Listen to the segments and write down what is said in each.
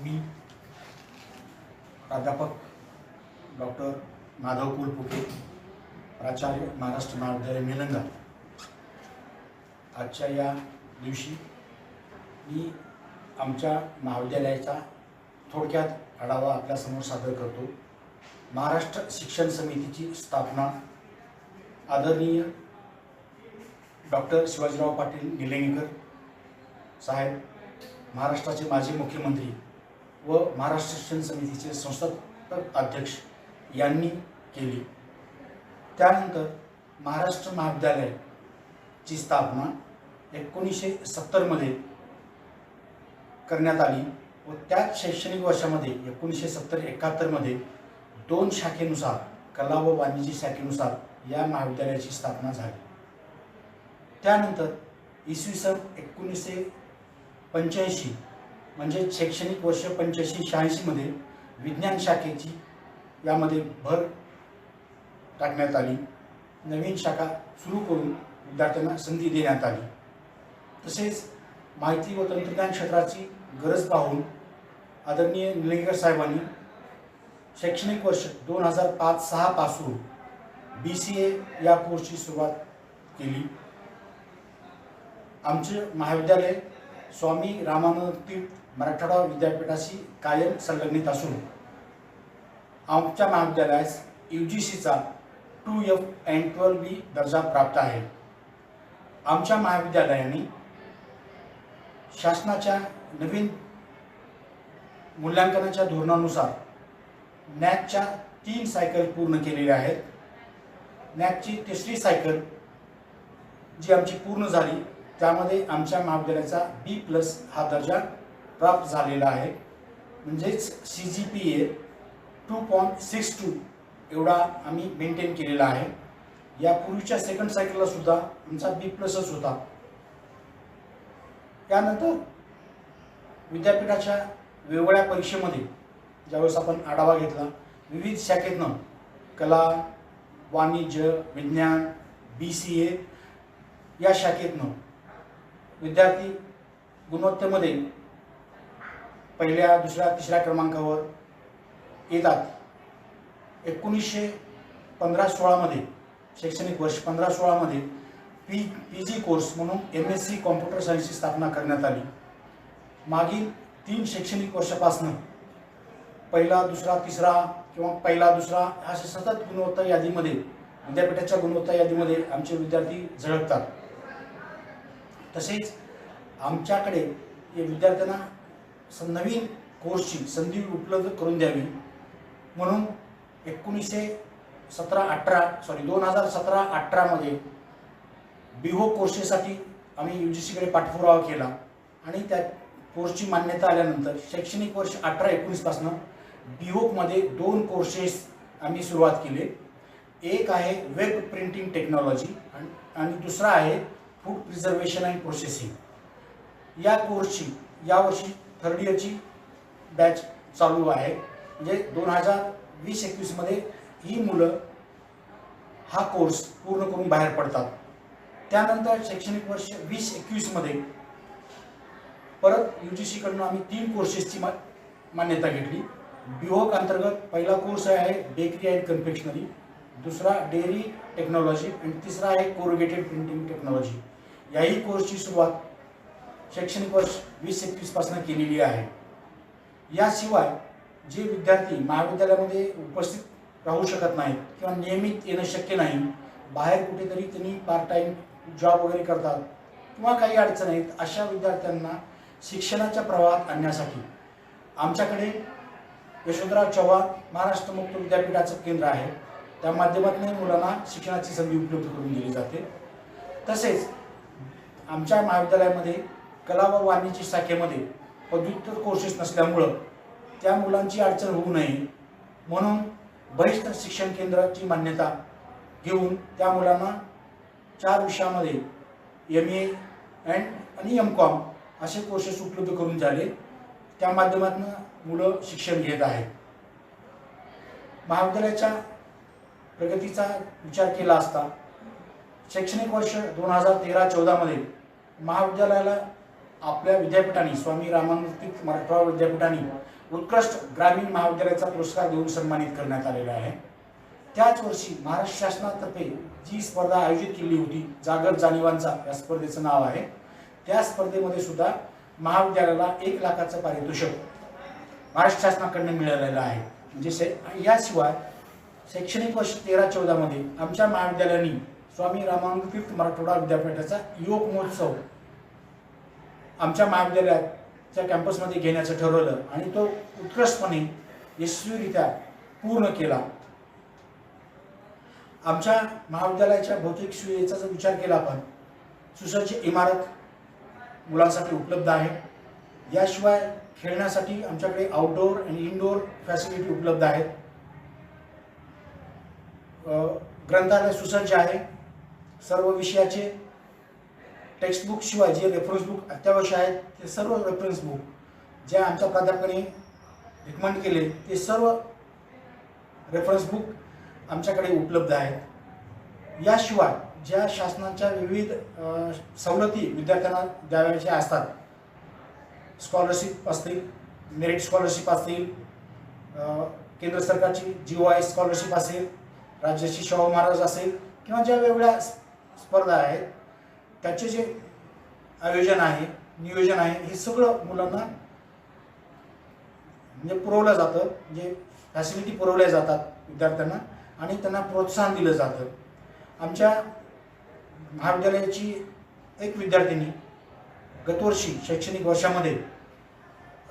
मी प्राध्यापक डॉक्टर माधव कुलपुके, प्राचार्य महाराष्ट्र महाविद्यालय निलंगा। आजच्या या दिवशी मी आमच्या महाविद्यालयाचा थोडक्यात आढावा आपल्यासमोर सादर करतो। महाराष्ट्र शिक्षण समितीची स्थापना आदरणीय डॉक्टर शिवाजीराव पाटील निलंगेकर साहेब, महाराष्ट्राचे माजी मुख्यमंत्री व महाराष्ट्र शिक्षण समितीचे संस्थापक अध्यक्ष यांनी केली। त्यानंतर महाराष्ट्र महाविद्यालयाची स्थापना 1970 मध्ये करण्यात आली व त्याच शैक्षणिक वर्षामध्ये 1970-71 मध्ये 2 शाखेनुसार, कला व वाणिज्य शाखेनुसार या महाविद्यालयाची स्थापना झाली। त्यानंतर इसवी सन 1985 म्हणजे शैक्षणिक वर्ष 85-86 मध्ये विज्ञान शाखेची यामध्ये भर टाकण्यात आली। नवीन शाखा सुरू करून विद्यार्थ्यांना संधी देण्यात आली। तसेच माहिती व तंत्रज्ञान क्षेत्राची गरज पाहून आदरणीय निलंगेकर साहेबांनी शैक्षणिक वर्ष 2005-06 पासून BCA या कोर्सची सुरुवात केली। आमचे महाविद्यालय स्वामी रामानंद तीर्थ मराठवाडा विद्यापीठाशी कायम संलग्नित असून आमच्या महाविद्यालयास UGCचा 2F and 12B दर्जा प्राप्त आहे। आमच्या महाविद्यालयाने शासनाच्या नवीन मूल्यांकनाच्या धोरणानुसार NAAC 3 सायकल पूर्ण केलेल्या आहेत। NAAC तिसरी सायकल जी आमची पूर्ण झाली त्यामध्ये आमच्या महाविद्यालयाचा B+ हा दर्जा प्राप्त झालेला आहे। म्हणजेच CGPA 2.62 एवढा आम्ही मेंटेन केलेला आहे। यापूर्वीच्या सेकंड सायकलला सुद्धा आमचा B+च होता। त्यानंतर विद्यापीठाच्या वेगवेगळ्या परीक्षेमध्ये ज्यावेळेस आपण आढावा घेतला, विविध शाखेतनं कला, वाणिज्य, विज्ञान, BCA या शाखेतनं विद्यार्थी गुणवत्तेमध्ये पहिल्या, दुसऱ्या, तिसऱ्या क्रमांकावर येतात। 1915-16 मध्ये शैक्षणिक वर्ष 15-16 मध्ये PG कोर्स म्हणून MSc कॉम्प्युटर सायन्सची स्थापना करण्यात आली। मागील 3 शैक्षणिक वर्षापासून पहिला, दुसरा, तिसरा किंवा पहिला, दुसरा असे सतत गुणवत्ता यादीमध्ये, विद्यापीठाच्या गुणवत्ता यादीमध्ये आमचे विद्यार्थी झळकतात। तसेच आमच्याकडे या विद्यार्थ्यांना नवीन कोर्सची संधी उपलब्ध करून द्यावी म्हणून 2017-18 मध्ये BHO कोर्सेससाठी आम्ही UGCकडे पाठपुरावा केला आणि त्या कोर्सची मान्यता आल्यानंतर शैक्षणिक वर्ष 18-19 पासून BHO मध्ये 2 कोर्सेस आम्ही सुरुवात केले। एक आहे वेब प्रिंटिंग टेक्नॉलॉजी आणि दुसरा आहे फूड प्रिझर्वेशन अँड प्रोसेसिंग। या कोर्सची यावर्षी 3rd इयरची बॅच चालू आहे। म्हणजे 2020-21 मध्ये ही मुलं हा कोर्स पूर्ण करून बाहेर पडतात। त्यानंतर शैक्षणिक वर्ष 20-21 मध्ये परत UGCकडून आम्ही 3 कोर्सेसची मान्यता घेतली। BHO अंतर्गत पहिला कोर्स आहे बेकरी अँड कन्फेक्शनरी, दुसरा डेअरी टेक्नॉलॉजी आणि तिसरा आहे कोरुगेटेड प्रिंटिंग टेक्नॉलॉजी। याही कोर्सची सुरुवात शैक्षणिक वर्ष 20-21 पासून केलेली आहे। याशिवाय जे विद्यार्थी महाविद्यालयामध्ये उपस्थित राहू शकत नाहीत किंवा नियमित येणं शक्य नाही, बाहेर कुठेतरी त्यांनी पार्ट टाइम जॉब वगैरे करतात किंवा काही अडचण आहेत, अशा विद्यार्थ्यांना शिक्षणाच्या प्रवाहात आणण्यासाठी आमच्याकडे यशवंतराव चव्हाण महाराष्ट्र मुक्त विद्यापीठाचं केंद्र आहे। त्या माध्यमातून मुलांना शिक्षणाची संधी उपलब्ध करून दिली जाते। तसेच आमच्या महाविद्यालयामध्ये कला व वाणिज्य शाखेमध्ये पदव्युत्तर कोर्सेस नसल्यामुळं त्या मुलांची अडचण होऊ नये म्हणून बहिष्ठ शिक्षण केंद्राची मान्यता घेऊन त्या मुलांना 4 विषयामध्ये MA आणि MCOM असे कोर्सेस उपलब्ध करून झाले। त्या माध्यमातून मुलं शिक्षण घेत आहेत। महाविद्यालयाच्या प्रगतीचा विचार केला असता शैक्षणिक वर्ष 2013-14 मध्ये महाविद्यालयाला आपल्या विद्यापीठाने स्वामी रामानंद तीर्थ मराठवाडा विद्यापीठाने उत्कृष्ट ग्रामीण महाविद्यालयाचा पुरस्कार देऊन सन्मानित करण्यात आलेला आहे। त्याच वर्षी महाराष्ट्र शासनातर्फे जी स्पर्धा आयोजित केली होती, जागर जाणीवांचा या स्पर्धेचं नाव आहे, त्या स्पर्धेमध्ये सुद्धा महाविद्यालयाला 1 लाखाचं पारितोषिक महाराष्ट्र शासनाकडून मिळालेलं आहे। म्हणजे याशिवाय शैक्षणिक वर्ष 13-14 मध्ये आमच्या महाविद्यालयाने स्वामी रामानंद तीर्थ मराठवाडा विद्यापीठाचा युवक महोत्सव आमच्या महाविद्यालयाच्या कॅम्पसमध्ये घेण्याचं ठरवलं आणि तो उत्कृष्टपणे यशस्वीरित्या पूर्ण केला। आमच्या महाविद्यालयाच्या भौतिक सुविधेचा जर विचार केला आपण, सुसज्ज इमारत मुलांसाठी उपलब्ध आहे। याशिवाय खेळण्यासाठी आमच्याकडे आउटडोर आणि इनडोर फॅसिलिटी उपलब्ध आहेत। ग्रंथालय सुसज्ज आहे। सर्व विषयाचे टेक्स्टबुक शिवाय जे रेफरन्स बुक अत्यावश्यक आहेत ते सर्व रेफरन्स बुक जे आमच्या प्राध्यापकांनी रिकमेंड केले ते सर्व रेफरन्स बुक आमच्याकडे उपलब्ध आहेत। याशिवाय ज्या शासनाच्या विविध सवलती विद्यार्थ्यांना द्यावयाच्या असतात, स्कॉलरशिप असतील, मेरिट स्कॉलरशिप असतील, केंद्र सरकारची GOI स्कॉलरशिप असेल, राज्याची शाहू महाराज असेल किंवा ज्या वेगवेगळ्या स्पर्धा आहेत त्याचे जे आयोजन आहे, नियोजन आहे, हे सगळं मुलांना म्हणजे पुरवलं जातं, म्हणजे फॅसिलिटी पुरवल्या जातात विद्यार्थ्यांना आणि त्यांना प्रोत्साहन दिलं जातं। आमच्या महाविद्यालयाची एक विद्यार्थिनी गतवर्षी शैक्षणिक वर्षामध्ये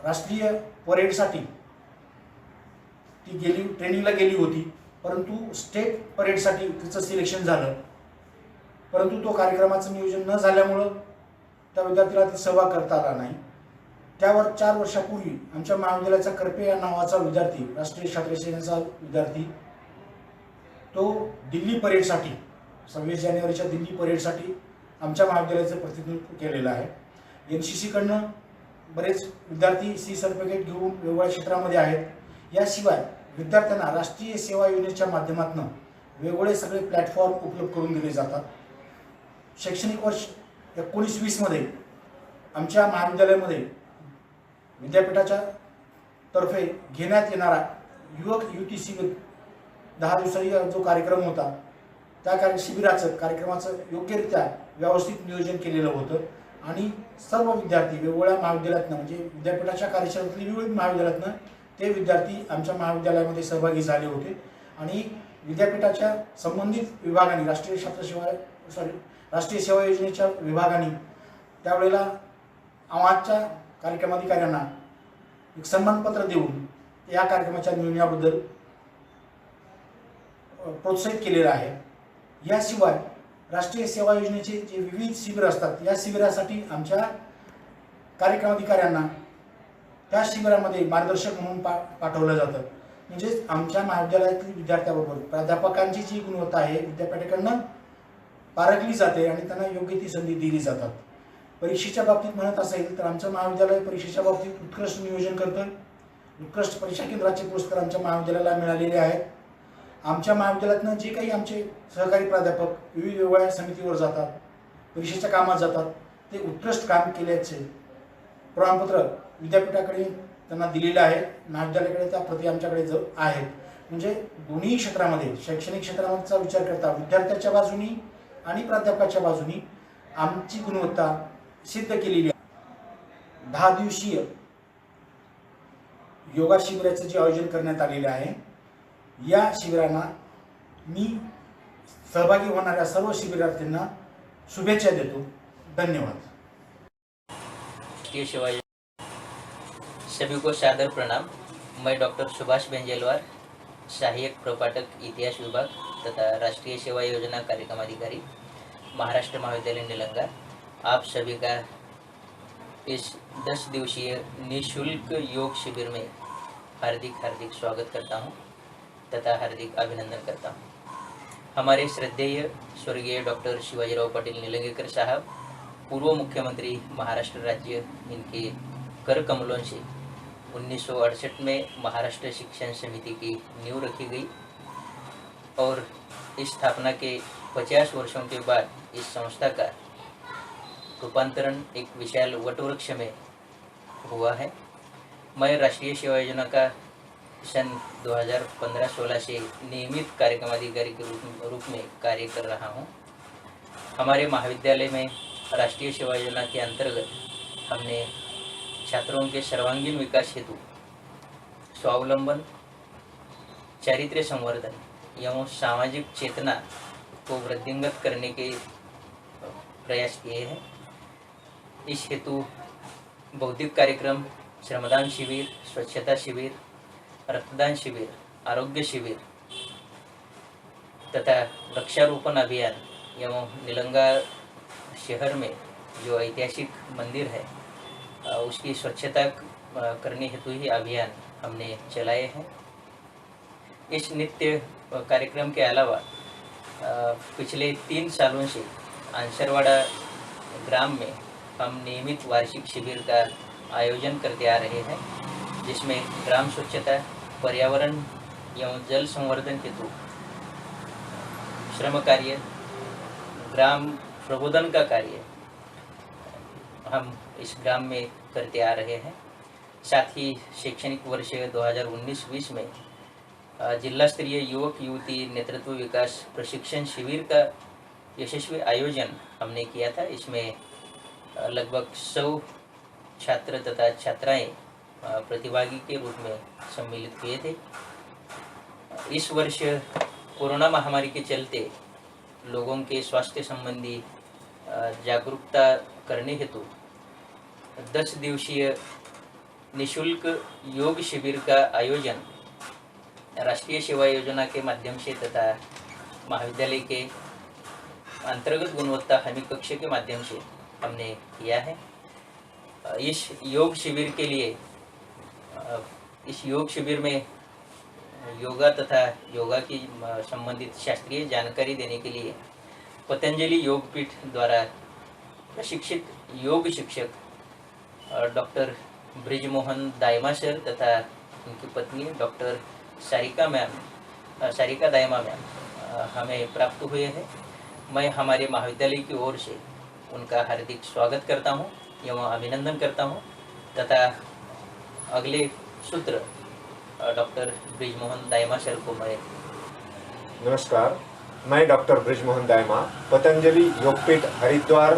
राष्ट्रीय परेडसाठी ती ट्रेनिंगला गेली होती, परंतु स्टेट परेडसाठी तिचं सिलेक्शन झालं, परंतु तो कार्यक्रमाचं नियोजन न झाल्यामुळं त्या विद्यार्थीला ती सहभाग करता आला नाही। त्यावर 4 वर्षापूर्वी आमच्या महाविद्यालयाचा करपे या नावाचा विद्यार्थी, राष्ट्रीय छात्र सेनेचा विद्यार्थी, तो दिल्ली परेडसाठी 26 जानेवारीच्या दिल्ली परेडसाठी आमच्या महाविद्यालयाचं प्रतिनिधित्व केलेलं आहे। NCC कडनं बरेच विद्यार्थी C सर्टिफिकेट घेऊन वेगवेगळ्या क्षेत्रामध्ये आहेत। याशिवाय विद्यार्थ्यांना राष्ट्रीय सेवा योजनेच्या माध्यमातून वेगवेगळे सगळे प्लॅटफॉर्म उपलब्ध करून दिले जातात। शैक्षणिक वर्ष 19-20 मध्ये आमच्या महाविद्यालयामध्ये विद्यापीठाच्या तर्फे घेण्यात येणारा युवक युवती शिबिर 10 दिवसांचा जो कार्यक्रम होता, त्या कार्यक्रमाचं योग्यरित्या व्यवस्थित नियोजन केलेलं होतं आणि सर्व विद्यार्थी वेगवेगळ्या महाविद्यालयातनं, म्हणजे विद्यापीठाच्या कार्यक्षेत्रातली विविध महाविद्यालयातनं ते विद्यार्थी आमच्या महाविद्यालयामध्ये सहभागी झाले होते आणि विद्यापीठाच्या संबंधित विभागाने राष्ट्रीय सेवा योजनेच्या विभागाने त्यावेळेला आमच्या कार्यक्रमाधिकाऱ्यांना एक सन्मानपत्र देऊन या कार्यक्रमाच्या नियोजनाबद्दल प्रोत्साहित केलेलं आहे। याशिवाय राष्ट्रीय सेवा योजनेचे जे विविध शिबिर असतात, या शिबिरासाठी आमच्या कार्यक्रमाधिकाऱ्यांना त्या शिबिरामध्ये मार्गदर्शक म्हणून पाठवलं जातं। म्हणजेच आमच्या महाविद्यालयातील विद्यार्थ्यांबरोबर प्राध्यापकांची जी गुणवत्ता आहे विद्यापीठाकडून पारखली जाते आणि त्यांना योग्य ती संधी दिली जातात। परीक्षेच्या बाबतीत म्हणत असेल तर आमचं महाविद्यालय परीक्षेच्या बाबतीत उत्कृष्ट नियोजन करतं। उत्कृष्ट परीक्षा केंद्राचे पुरस्कार आमच्या महाविद्यालयाला मिळालेले आहेत। आमच्या महाविद्यालयातनं जे काही आमचे सहकारी प्राध्यापक विविध वेगवेगळ्या समितीवर जातात, परीक्षेच्या कामात जातात, ते उत्कृष्ट काम केल्याचे प्रमाणपत्र विद्यापीठाकडे त्यांना दिलेलं आहे। महाविद्यालयाकडे त्या प्रति आमच्याकडे आहेत। म्हणजे दोन्ही क्षेत्रामध्ये, शैक्षणिक क्षेत्राचा विचार करता विद्यार्थ्याच्या बाजूनी आणि प्राध्यापकाच्या बाजूनी आमची गुणवत्ता सिद्ध केलेली आहे। 10 दिवसीय योगा शिबिराचं जे आयोजन करण्यात आलेले आहे, या शिबिरांना मी सहभागी होणाऱ्या सर्व शिबिरार्थींना शुभेच्छा देतो। धन्यवाद। सभी को सादर प्रणाम। मैं डॉक्टर सुभाष बेंजेलवार, सहायक प्रपाठक इतिहास विभाग तथा राष्ट्रीय सेवा योजना कार्यक्रम अधिकारी, महाराष्ट्र महाविद्यालय निलंगा, आप सभी का इस 10 दिवसीय निःशुल्क योग शिविर में हार्दिक स्वागत करता हूं तथा हार्दिक अभिनंदन करता हूं। हमारे श्रद्धेय स्वर्गीय डॉक्टर शिवाजीराव पाटिल निलंगेकर साहब, पूर्व मुख्यमंत्री महाराष्ट्र राज्य, इनके कर कमलों से 1968 में महाराष्ट्र शिक्षण समिति की नींव रखी गई और इस स्थापना के 50 वर्षों के बाद इस संस्था का रूपांतरण एक विशाल वटवृक्ष में हुआ है। मैं राष्ट्रीय सेवा योजना का सन 2015-16 से नियमित कार्यक्रम अधिकारी के रूप में कार्य कर रहा हूँ। हमारे महाविद्यालय में राष्ट्रीय सेवा योजना के अंतर्गत हमने छात्रों के सर्वांगीण विकास हेतु स्वावलंबन, चारित्र्य संवर्धन एवं सामाजिक चेतना को वृद्धिंगत करने के प्रयास किए हैं। इस हेतु बौद्धिक कार्यक्रम, श्रमदान शिविर, स्वच्छता शिविर, रक्तदान शिविर, आरोग्य शिविर तथा वृक्षारोपण अभियान एवं निलंगा शहर में जो ऐतिहासिक मंदिर है उसकी स्वच्छता करने हेतु ही अभियान हमने चलाए हैं। इस नित्य कार्यक्रम के अलावा पिछले 3 सालों से आंसरवाड़ा ग्राम में हम नियमित वार्षिक शिविर का आयोजन करते आ रहे हैं, जिसमें ग्राम स्वच्छता, पर्यावरण एवं जल संवर्धन हेतु श्रम कार्य, ग्राम प्रबोधन का कार्य हम इस ग्राम में करते आ रहे हैं। साथ ही शैक्षणिक वर्ष 2019-20 में जिला स्तरीय युवक युवती नेतृत्व विकास प्रशिक्षण शिविर का यशस्वी आयोजन हमने किया था। इसमें लगभग 100 छात्र तथा छात्राएं प्रतिभागी के रूप में सम्मिलित हुए थे। इस वर्ष कोरोना महामारी के चलते लोगों के स्वास्थ्य संबंधी जागरूकता करने हेतु 10 दिवसीय निशुल्क योग शिविर का आयोजन राष्ट्रीय सेवा योजना के माध्यम से तथा महाविद्यालय के अंतर्गत गुणवत्ता हमी कक्ष के माध्यम से हमने किया है। इस योग शिविर के लिए इस योग शिविर में योगा तथा योगा की संबंधित शास्त्रीय जानकारी देने के लिए पतंजलि योगपीठ द्वारा प्रशिक्षित योग शिक्षक डॉक्टर ब्रिजमोहन दायमा सर तथा उनकी पत्नी डॉक्टर सारिका दायमा मैम हमें प्राप्त हुए हैं। मैं हमारे महाविद्यालय की ओर से उनका हार्दिक स्वागत करता हूं एवं अभिनंदन करता हूं तथा अगले सूत्र डॉक्टर ब्रिजमोहन दायमा सर को मैं। नमस्कार, मैं डॉक्टर ब्रिजमोहन दायमा पतंजलि योगपीठ हरिद्वार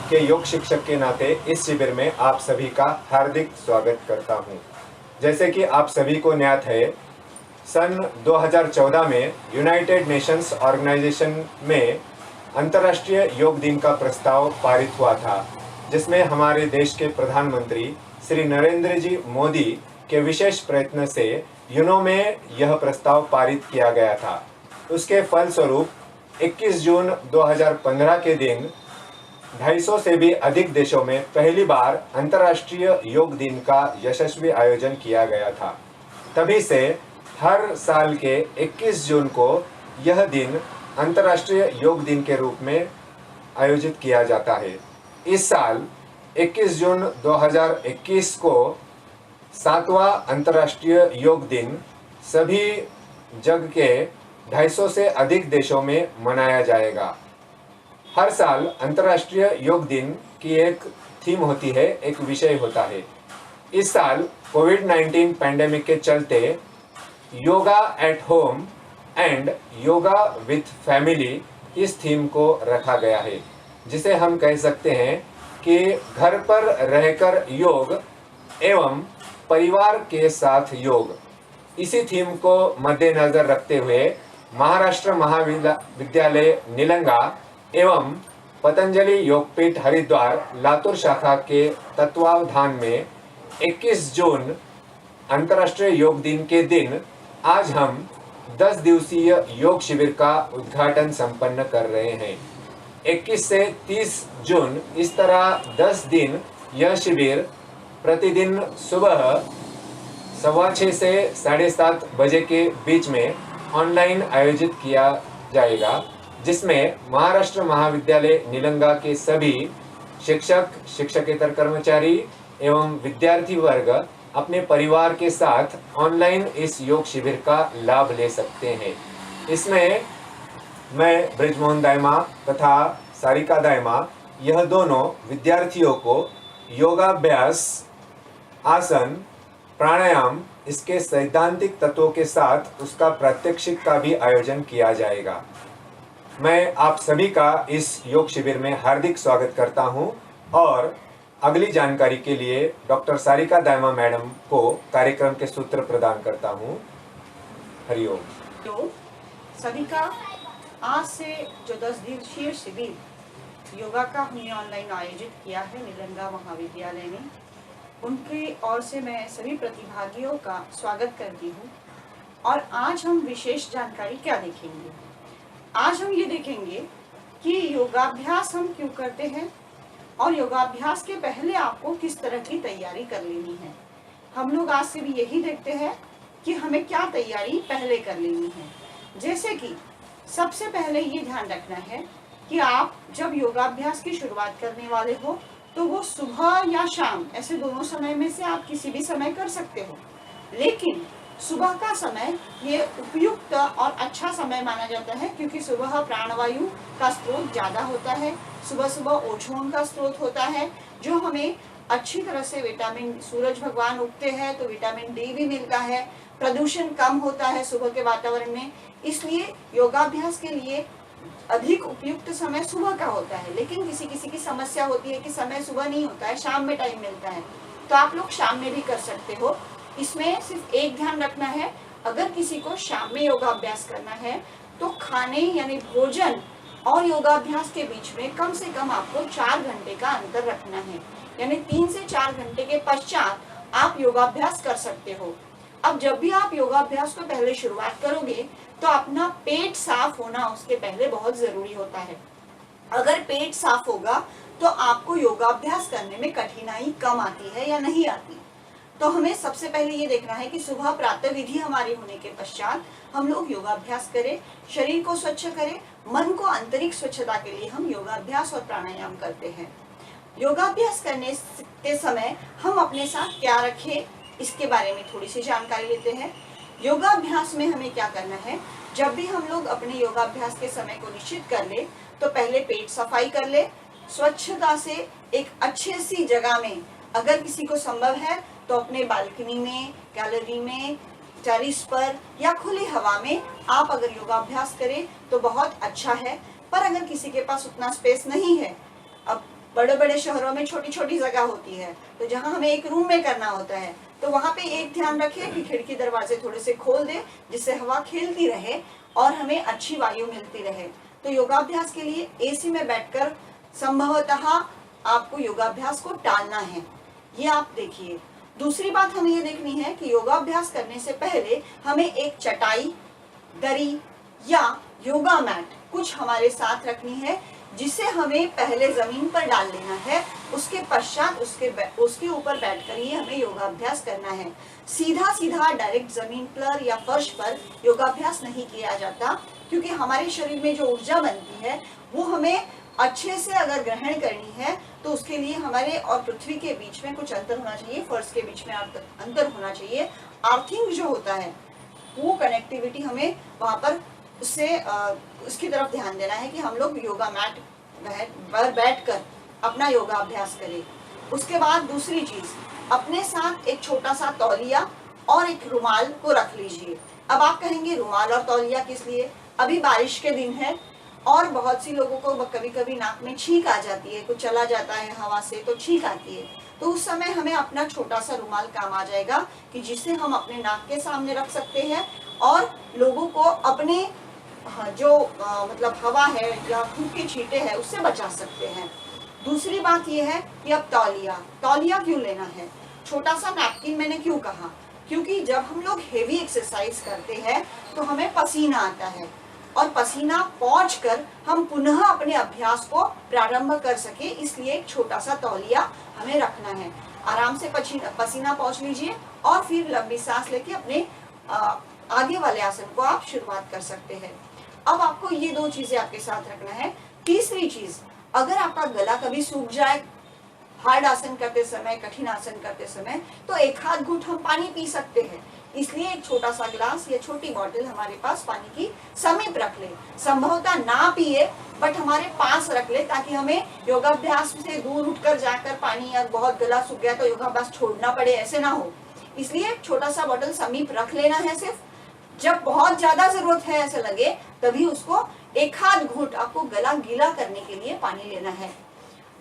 के योग शिक्षक के नाते इस शिविर में आप सभी का हार्दिक स्वागत करता हूं। जैसे कि आप सभी को ज्ञात है, सन 2014 में यूनाइटेड नेशंस ऑर्गेनाइजेशन में अंतर्राष्ट्रीय योग दिन का प्रस्ताव पारित हुआ था, जिसमें हमारे देश के प्रधानमंत्री श्री नरेंद्र जी मोदी के विशेष प्रयत्न से यूनो में यह प्रस्ताव पारित किया गया था। उसके फलस्वरूप 21 जून 2015 के दिन 250 से भी अधिक देशों में पहली बार अंतर्राष्ट्रीय योग दिन का यशस्वी आयोजन किया गया था। तभी से हर साल के 21 जून को यह दिन अंतर्राष्ट्रीय योग दिन के रूप में आयोजित किया जाता है। इस साल 21 जून 2021 को 7वां अंतर्राष्ट्रीय योग दिन सभी जग के 250 से अधिक देशों में मनाया जाएगा। हर साल अंतर्राष्ट्रीय योग दिन की एक थीम होती है, एक विषय होता है। इस साल कोविड-19 पैंडेमिक के चलते yoga at home and yoga with family इस थीम को रखा गया है, जिसे हम कह सकते हैं कि घर पर रहकर योग एवं परिवार के साथ योग। इसी थीम को मद्देनजर रखते हुए महाराष्ट्र महाविद्यालय निलंगा एवं पतंजलि योगपीठ हरिद्वार लातूर शाखा के तत्वावधान में 21 जून अंतर्राष्ट्रीय योग दिन के दिन आज हम 10 दिवसीय योग शिविर का उद्घाटन संपन्न कर रहे हैं। 21 से 30 जून इस तरह 10 दिन यह शिविर प्रतिदिन सुबह 6:15 से 7:30 बजे के बीच में ऑनलाइन आयोजित किया जाएगा, जिसमें महाराष्ट्र महाविद्यालय निलंगा के सभी शिक्षक, शिक्षकेतर कर्मचारी एवं विद्यार्थी वर्ग अपने परिवार के साथ ऑनलाइन इस योग शिविर का लाभ ले सकते हैं। इसमें मैं ब्रिजमोहन दायमा तथा सारिका दायमा यह दोनों विद्यार्थियों को योगाभ्यास, आसन प्राणायाम, इसके सैद्धांतिक तत्वों के साथ उसका प्रात्यक्षिक का भी आयोजन किया जाएगा। मैं आप सभी का इस योग शिविर में हार्दिक स्वागत करता हूं और अगली जानकारी के लिए डॉक्टर सारिका दायमा मैडम को कार्यक्रम के सूत्र प्रदान करता हूं। हरिओम। तो सभी का आज से जो 10 दिवसीय शिविर योगा का हमने ऑनलाइन आयोजित किया है निलंगा महाविद्यालय में, उनकी ओर से मैं सभी प्रतिभागियों का स्वागत करती हूँ। और आज हम विशेष जानकारी क्या देखेंगे? आज हम ये देखेंगे कि योगाभ्यास हम क्यों करते हैं और योगाभ्यास के पहले आपको किस तरह की तैयारी कर लेनी है। हम लोग आज से भी यही देखते हैं कि हमें क्या तैयारी पहले कर लेनी है। जैसे कि सबसे पहले ये ध्यान रखना है कि आप जब योगाभ्यास की शुरुआत करने वाले हो तो वो सुबह या शाम, ऐसे दोनों समय में से आप किसी भी समय कर सकते हो। लेकिन सुबह का समय ये उपयुक्त और अच्छा समय माना जाता है क्योंकि सुबह प्राणवायु का स्रोत ज़्यादा होता है। सुबह सुबह ओझोन का स्रोत होता है जो हमें अच्छी तरह से विटामिन, सूरज भगवान उगते हैं तो विटामिन डी भी मिलता है। प्रदूषण कम होता है सुबह के वातावरण में, इसलिए योगाभ्यास के लिए अधिक उपयुक्त समय सुबह का होता है। लेकिन किसी किसी की समस्या होती है कि समय सुबह नहीं होता है, शाम में टाइम मिलता है, तो आप लोग शाम में भी कर सकते हो। इसमें सिर्फ एक ध्यान रखना है, अगर किसी को शाम में योगाभ्यास करना है तो खाने यानी भोजन और योगाभ्यास के बीच में कम से कम आपको 4 घंटे का अंतर रखना है, यानी 3 से 4 घंटे के पश्चात आप योगाभ्यास कर सकते हो। अब जब भी आप योगाभ्यास को पहले शुरुआत करोगे तो अपना पेट साफ होना उसके पहले बहुत जरूरी होता है। अगर पेट साफ होगा तो आपको योगाभ्यास करने में कठिनाई कम आती है या नहीं आती। तो हमें सबसे पहले ये देखना है कि सुबह प्रातः विधि हमारी होने के पश्चात हम लोग योगाभ्यास करें, शरीर को स्वच्छ करें, मन को आंतरिक स्वच्छता के लिए हम योगाभ्यास और प्राणायाम करते हैं। योगाभ्यास करने के समय हम अपने साथ क्या रखें इसके बारे में थोड़ी सी जानकारी लेते हैं। योगाभ्यास में हमें क्या करना है, जब भी हम लोग अपने योगाभ्यास के समय को निश्चित कर ले तो पहले पेट सफाई कर ले, स्वच्छता से एक अच्छी सी जगह में, अगर किसी को संभव है तो अपने बालकनी में, गैलरी में, टेरेस पर या खुली हवा में आप अगर योगाभ्यास करें तो बहुत अच्छा है। पर अगर किसी के पास उतना स्पेस नहीं है, अब बड़े बड़े शहरों में छोटी छोटी जगह होती है तो जहाँ हमें एक रूम में करना होता है, तो वहाँ पे एक ध्यान रखें कि खिड़की दरवाजे थोड़े से खोल दें जिससे हवा खेलती रहे और हमें अच्छी वायु मिलती रहे। तो योगाभ्यास के लिए एसी में बैठकर संभवतः आपको योगाभ्यास को टालना है, ये आप देखिए। दूसरी बात हमें ये देखनी है कि योगाभ्यास करने से पहले हमें एक चटाई, दरी या योगा मैट कुछ हमारे साथ रखनी है जिसे हमें पहले जमीन पर डाल लेना है, उसके पश्चात उसके ऊपर बैठकर ही हमें योगाभ्यास करना है। सीधा सीधा डायरेक्ट जमीन पर या फर्श पर योगाभ्यास नहीं किया जाता क्योंकि हमारे शरीर में जो ऊर्जा बनती है वो हमें अच्छे से अगर ग्रहण करनी है तो उसके लिए हमारे और पृथ्वी के बीच में कुछ अंतर होना चाहिए, फर्श के बीच में अंतर होना चाहिए। अर्थिंग जो होता है वो कनेक्टिविटी हमें वहाँ पर उसकी तरफ ध्यान देना है कि हम लोग योगा मैट पर बैठकर अपना योगाभ्यास करें। उसके बाद दूसरी चीज, अपने साथ एक छोटा सा तौलिया और एक रुमाल को रख लीजिए। अब आप कहेंगे रुमाल और तौलिया किस लिए? अभी बारिश के दिन है और बहुत सी लोगों को कभी कभी नाक में छींक आ जाती है, कुछ चला जाता है हवा से तो छींक आती है, तो उस समय हमें अपना छोटा सा रुमाल काम आ जाएगा कि जिसे हम अपने नाक के सामने रख सकते हैं और लोगों को अपने जो मतलब हवा है या धूप के छींटे हैं उससे बचा सकते हैं। दूसरी बात यह है कि अब तौलिया क्यों लेना है? छोटा सा नैपकिन मैंने क्यों कहा? क्योंकि जब हम लोग हेवी एक्सरसाइज करते हैं तो हमें पसीना आता है और पसीना पहुंचकर हम पुनः अपने अभ्यास को प्रारंभ कर सके, इसलिए एक छोटा सा तौलिया हमें रखना है। आराम से पसीना पहुंच लीजिए और फिर लंबी सांस लेके अपने आगे वाले आसन को आप शुरुआत कर सकते हैं। अब आपको ये 2 चीजें आपके साथ रखना है। तीसरी चीज, अगर आपका गला कभी सूख जाए हार्ड आसन करते समय, कठिन आसन करते समय, तो एक हाथ घूंट हम पानी पी सकते हैं। इसलिए एक छोटा सा ग्लास या छोटी बॉटल हमारे पास पानी की समीप रख ले। संभवतः ना पिए बट हमारे पास रख ले ताकि हमें योगाभ्यास से दूर उठकर जाकर पानी या बहुत गला सूख गया तो योगाभ्यास छोड़ना पड़े, ऐसे ना हो। इसलिए एक छोटा सा बॉटल समीप रख लेना है। सिर्फ जब बहुत ज्यादा जरूरत है ऐसा लगे तभी उसको एक आध घूंट आपको गला गीला करने के लिए पानी लेना है।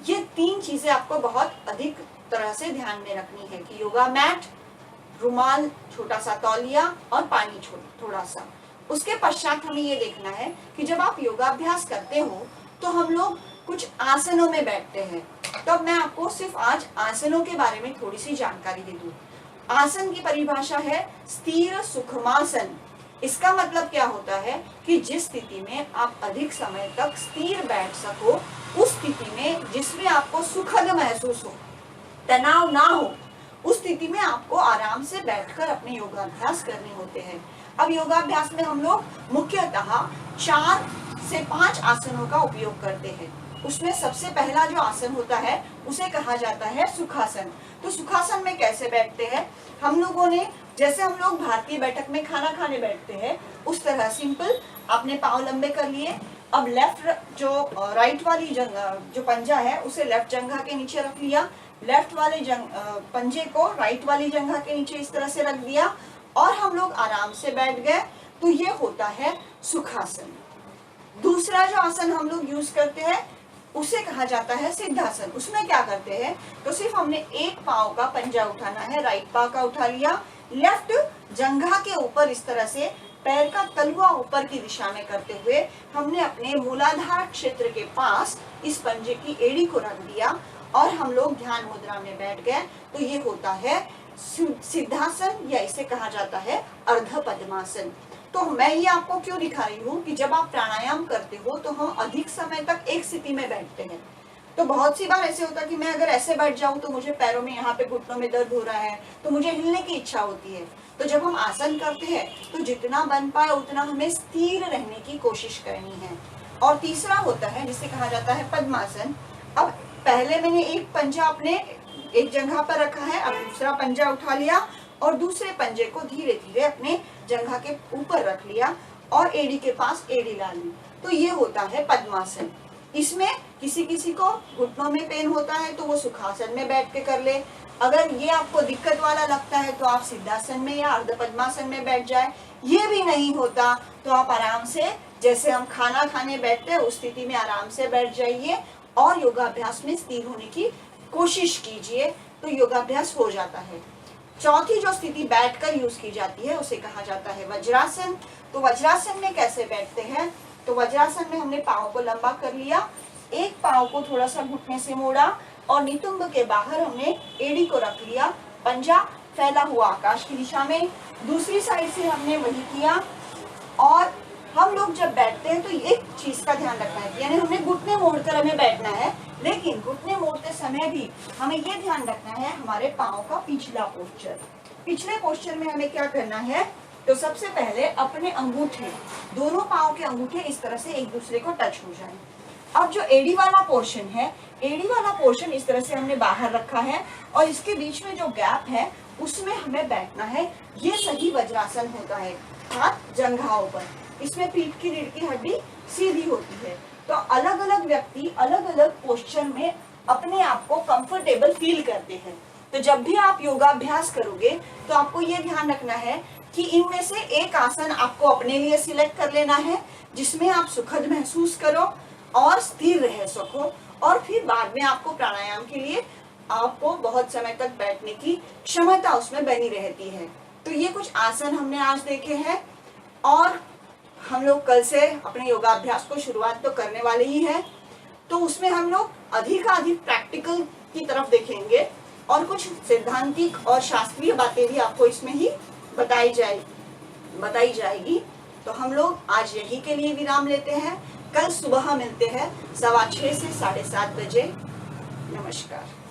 ये 3 चीजें आपको बहुत अधिक तरह से ध्यान में रखनी है कि योगा मैट, रुमाल, छोटा सा तौलिया और पानी थोड़ा सा। उसके पश्चात हमें ये देखना है कि जब आप योगाभ्यास करते हो तो हम लोग कुछ आसनों में बैठते हैं। तो मैं आपको सिर्फ आज आसनों के बारे में थोड़ी सी जानकारी दे दूं। आसन की परिभाषा है स्थिर सुखमासन। इसका मतलब क्या होता है कि जिस स्थिति में आप अधिक समय तक स्थिर बैठ सको, उस स्थिति में जिसमें आपको सुखद महसूस हो, तनाव ना हो, उस स्थिति में आपको आराम से बैठकर अपने योगाभ्यास करने होते हैं। अब योगाभ्यास में हम लोग मुख्यतः 4 से 5 आसनों का उपयोग करते हैं। उसमें सबसे पहला जो आसन होता है उसे कहा जाता है सुखासन। तो सुखासन में कैसे बैठते हैं? हम लोगों ने, जैसे हम लोग भारतीय बैठक में खाना खाने बैठते हैं, उस तरह सिंपल आपने पांव लंबे कर लिए। अब लेफ्ट जो राइट वाली जो पंजा है उसे लेफ्ट जंघा के नीचे रख लिया, लेफ्ट वाले पंजे को राइट वाली जंघा के नीचे इस तरह से रख दिया और हम लोग आराम से बैठ गए। तो ये होता है सुखासन। दूसरा जो आसन हम लोग यूज करते हैं उसे कहा जाता है सिद्धासन। उसमें क्या करते हैं तो सिर्फ हमने एक पांव का पंजा उठाना है, राइट पांव का उठा लिया, लेफ्ट जंघा के ऊपर इस तरह से पैर का तलवा ऊपर की दिशा में करते हुए हमने अपने मूलाधार क्षेत्र के पास इस पंजे की एड़ी को रख दिया और हम लोग ध्यान मुद्रा में बैठ गए। तो ये होता है सिद्धासन या इसे कहा जाता है अर्ध पद्मासन। तो मैं ये आपको क्यों दिखा रही हूँ कि जब आप प्राणायाम करते हो तो हम अधिक समय तक एक स्थिति में बैठते हैं। तो बहुत सी बार ऐसे होता है कि मैं अगर ऐसे बैठ जाऊं तो मुझे पैरों में, यहाँ पे घुटनों में दर्द हो रहा है, तो मुझे हिलने की इच्छा होती है। तो जब हम आसन करते हैं तो जितना बन पाए उतना हमें स्थिर रहने की कोशिश करनी है। और तीसरा होता है जिसे कहा जाता है पद्मासन। अब पहले मैंने एक पंजा अपने एक जगह पर रखा है, अब दूसरा पंजा उठा लिया और दूसरे पंजे को धीरे धीरे अपने जंघा के ऊपर रख लिया और एड़ी के पास एड़ी ला ली। तो ये होता है पद्मासन। इसमें किसी किसी को घुटनों में पेन होता है तो वो सुखासन में बैठ के कर ले। अगर ये आपको दिक्कत वाला लगता है तो आप सिद्धासन में या अर्ध पद्मासन में बैठ जाए। ये भी नहीं होता तो आप आराम से, जैसे हम खाना खाने बैठते हैं उस स्थिति में आराम से बैठ जाइए और योगाभ्यास में स्थिर होने की कोशिश कीजिए, तो योगाभ्यास हो जाता है। चौथी जो स्थिति बैठकर यूज की जाती है उसे कहा जाता है वज्रासन। तो वज्रासन में कैसे बैठते हैं? तो वज्रासन में हमने पाँव को लंबा कर लिया, एक पाँव को थोड़ा सा घुटने से मोड़ा और नितंब के बाहर हमने एड़ी को रख लिया, पंजा फैला हुआ आकाश की दिशा में। दूसरी साइड से हमने वही किया और हम लोग जब बैठते हैं तो एक चीज का ध्यान रखना है, यानी हमने घुटने मोड़कर हमें बैठना है, लेकिन घुटने मोड़ते समय भी हमें ये ध्यान रखना है हमारे पाँव का पिछला पोस्चर। पिछले पोस्चर में हमें क्या करना है तो सबसे पहले अपने अंगूठे, दोनों पाँव के अंगूठे इस तरह से एक दूसरे को टच हो जाए। अब जो एड़ी वाला पोर्शन है, एड़ी वाला पोर्शन इस तरह से हमने बाहर रखा है और इसके बीच में जो गैप है उसमें हमें बैठना है। ये सही वज्रासन होता है। हाथ जंघाओं पर, इसमें पीठ की रीढ़ की हड्डी सीधी होती है। तो अलग अलग व्यक्ति अलग अलग पोस्चर में अपने आप को कंफर्टेबल फील करते हैं। तो जब भी आप योगाभ्यास करोगे तो आपको ये ध्यान रखना है कि इनमें से एक आसन आपको अपने लिए सिलेक्ट कर लेना है जिसमें आप सुखद महसूस करो और स्थिर रह सको, और फिर बाद में आपको प्राणायाम के लिए आपको बहुत समय तक बैठने की क्षमता उसमें बनी रहती है। तो ये कुछ आसन हमने आज देखे हैं और हम लोग कल से अपने योगाभ्यास को शुरुआत तो करने वाले ही हैं। तो उसमें हम लोग अधिक प्रैक्टिकल की तरफ देखेंगे और कुछ सैद्धांतिक और शास्त्रीय बातें भी आपको इसमें ही बताई जाएगी। तो हम लोग आज यही के लिए विराम लेते हैं। कल सुबह मिलते हैं 6:15 से 7:30 बजे। नमस्कार।